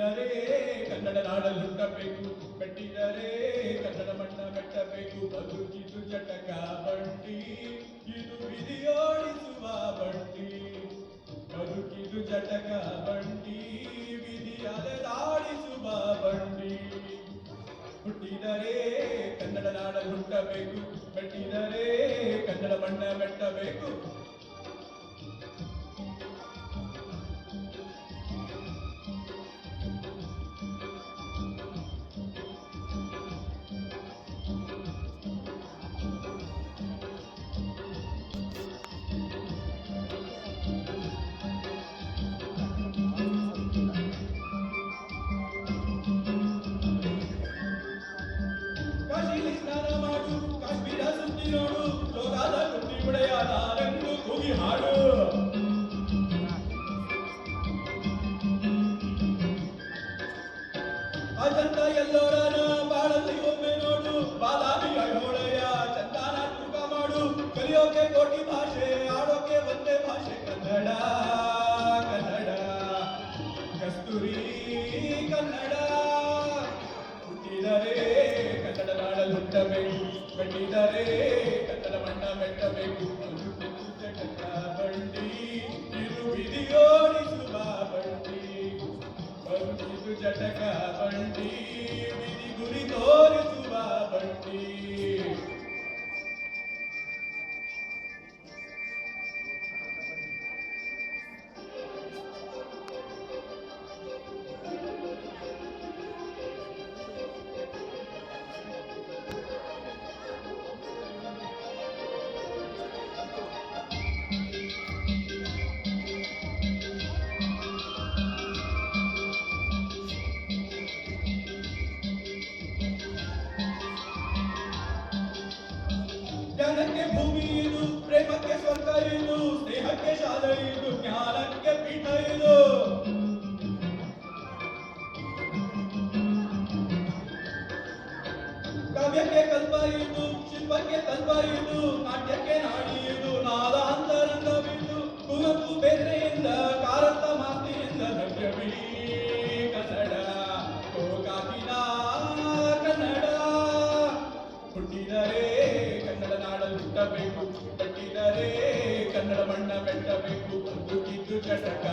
ಹುಟ್ಟಿದರೆ ಕನ್ನಡ ನಾಡಲ್ಲಿ ಹುಟ್ಟಬೇಕು, ಕಟ್ಟಿದರೆ ಕನ್ನಡ ಮಣ್ಣ ಮೆಟ್ಟಬೇಕು. ಬದುಕಿದು ಜಟಕ ಬಂಡಿ, ಇದು ವಿಧಿಯೋಡಿಸುವ ಬಂಡಿ. ಬದುಕಿದು ಜಟಕ ಬಂಡಿ, ವಿಧಿ ಅಲೆದಾಡಿಸುವ ಬಂಡಿ. ಹುಟ್ಟಿದರೆ ಕನ್ನಡ ನಾಡಲ್ಲಿ ಹುಟ್ಟಬೇಕು, ಕಟ್ಟಿದರೆ ಕನ್ನಡ ಮಣ್ಣ ಮೆಟ್ಟಬೇಕು. ಕಾಶಿಲಿ ಸ್ನಾನ ಮಾಡು, ಕಾಶ್ಮೀರ ಸುದ್ದಿ ನೋಡು, ಲೋಕಾದ ಕುಂದಿ ಬಿಡೆಯ ನಾರೆಂದು ಕೂಗಿ ಹಾಡು. ಅಜಂತ ಎಲ್ಲೋರನ ಬಾಳಲ್ಲಿ ಒಮ್ಮೆ ನೋಡು, ಬಾದಾಮಿ ಐಹೊಳೆಯ ಚಂದಾನ ತೂಕ ಮಾಡು. ಕಲಿಯೋಕೆ ಕೋಟಿ ಭಾಷೆ, ಆಡೋಕೆ ಒಂದೇ ಭಾಷೆ ಕನ್ನಡ. ಕನ್ನಡ ಕಸ್ತೂರಿ ಕನ್ನಡ. ಹುಟ್ಟಿದರೆ ಕನ್ನಡ ನಾಡಲ್ಲಿ ಹುಟ್ಟಬೇಕು, ಕಟ್ಟಿದರೆ ಕನ್ನಡ ಮಣ್ಣ ಮೆಟ್ಟಬೇಕು. ಜಟಕ ಬಂಡಿ, ಇದು ವಿಧಿಯೋಡಿಸುವ ಬಂಡಿ. ಬದುಕಿದು ಜಟಕ ಬಂಡಿ, ವಿಧಿ ಗುರಿ ತೋರಿಸುವ ಬಂಡಿ. ಜ್ಞಾನಕ್ಕೆ ಭೂಮಿ ಇದು, ಪ್ರೇಮಕ್ಕೆ ಸ್ವರ್ಗ ಇದು, ಸ್ನೇಹಕ್ಕೆ ಶಾಲೆ ಇದು, ಜ್ಞಾನಕ್ಕೆ ಪೀಠ ಇದು. ಕಾವ್ಯಕ್ಕೆ ಕಲ್ಪ ಇದು, ಶಿಲ್ಪಕ್ಕೆ ಕಲ್ಪ ಇದು, ನಾಟ್ಯಕ್ಕೆ ನಾಡಿ ಇದು, ನಾದ ಅಂತರಂಗವಿದು. ಕುವೆಂಪು ಬೇರೆಯಿಂದ ಕಾರಂತ ಮಾತಿಯಿಂದ ನವ್ಯವಿಡೀ ಕನ್ನಡ. ಗೋಕಾಕಿನ ಕನ್ನಡ. ಹುಟ್ಟಿದರೆ ಕನ್ನಡ ನಾಡಲ್ಲಿ ಹುಟ್ಟಬೇಕು, ಕಟ್ಟಿದರೆ ಕನ್ನಡ ಮಣ್ಣ ಮೆಟ್ಟಬೇಕು. ಬದುಕಿದ್ದು ಜಟಕ